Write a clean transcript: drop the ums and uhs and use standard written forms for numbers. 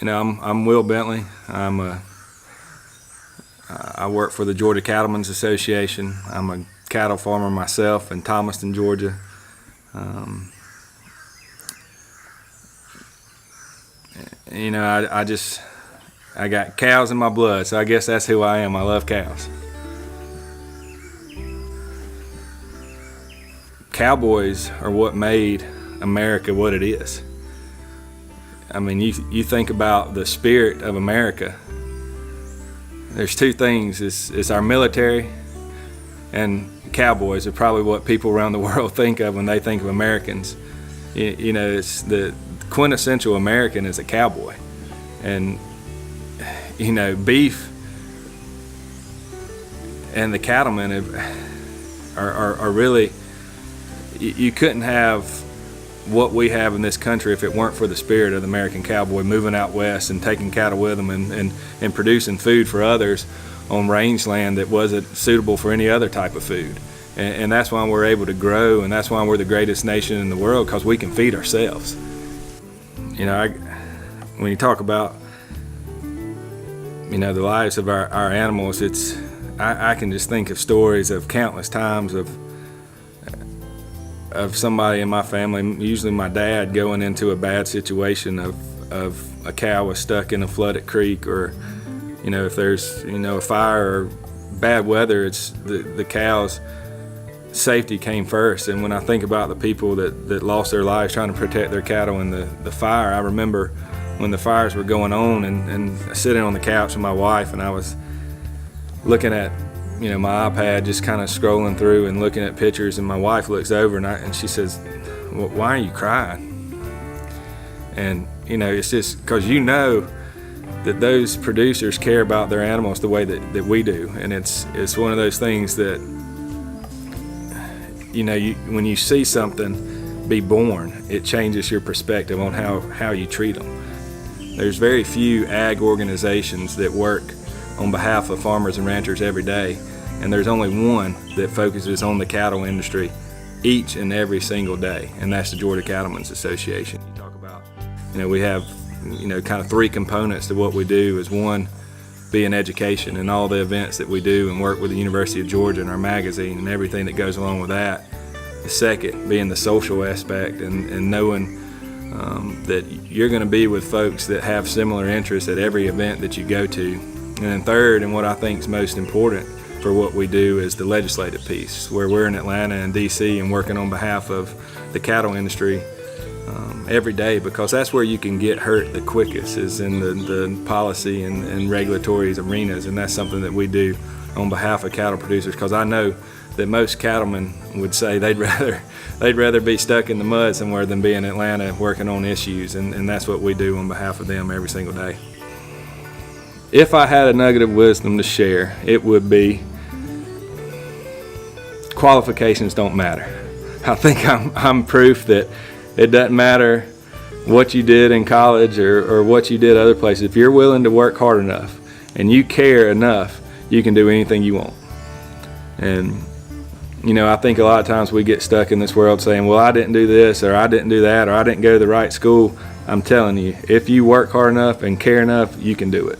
I'm Will Bentley. I work for the Georgia Cattlemen's Association. I'm a cattle farmer myself in Thomaston, Georgia. I got cows in my blood, so I guess that's who I am. I love cows. Cowboys are what made America what it is. I mean, you think about the spirit of America. There's two things. It's our military, and cowboys are probably what people around the world think of when they think of Americans. It's the quintessential American is a cowboy. And beef and the cattlemen are really, you couldn't have what we have in this country if it weren't for the spirit of the American cowboy moving out west and taking cattle with them and producing food for others on rangeland that wasn't suitable for any other type of food. And that's why we're able to grow, and that's why we're the greatest nation in the world, because we can feed ourselves. When you talk about the lives of our animals, I can just think of stories of countless times of somebody in my family, usually my dad, going into a bad situation of a cow was stuck in a flooded creek, or if there's a fire or bad weather, it's the cow's safety came first. And when I think about the people that lost their lives trying to protect their cattle in the fire, I remember when the fires were going on and sitting on the couch with my wife, and I was looking at my iPad, just kind of scrolling through and looking at pictures, and my wife looks over and she says, "Well, why are you crying?" And it's just because that those producers care about their animals the way that we do. And it's one of those things that when you see something be born, it changes your perspective on how you treat them. There's very few ag organizations that work on behalf of farmers and ranchers every day, and there's only one that focuses on the cattle industry each and every single day, and that's the Georgia Cattlemen's Association. You talk about, we have, kind of three components to what we do. Is one being education and all the events that we do and work with the University of Georgia and our magazine and everything that goes along with that. The second being the social aspect and knowing that you're going to be with folks that have similar interests at every event that you go to. And then third, and what I think is most important for what we do, is the legislative piece, where we're in Atlanta and DC and working on behalf of the cattle industry every day, because that's where you can get hurt the quickest, is in the policy and regulatory arenas. And that's something that we do on behalf of cattle producers, because I know that most cattlemen would say they'd rather be stuck in the mud somewhere than be in Atlanta working on issues, and that's what we do on behalf of them every single day. If I had a nugget of wisdom to share, it would be qualifications don't matter. I think I'm proof that it doesn't matter what you did in college or what you did other places. If you're willing to work hard enough and you care enough, you can do anything you want. And I think a lot of times we get stuck in this world saying, well, I didn't do this, or I didn't do that, or I didn't go to the right school. I'm telling you, if you work hard enough and care enough, you can do it.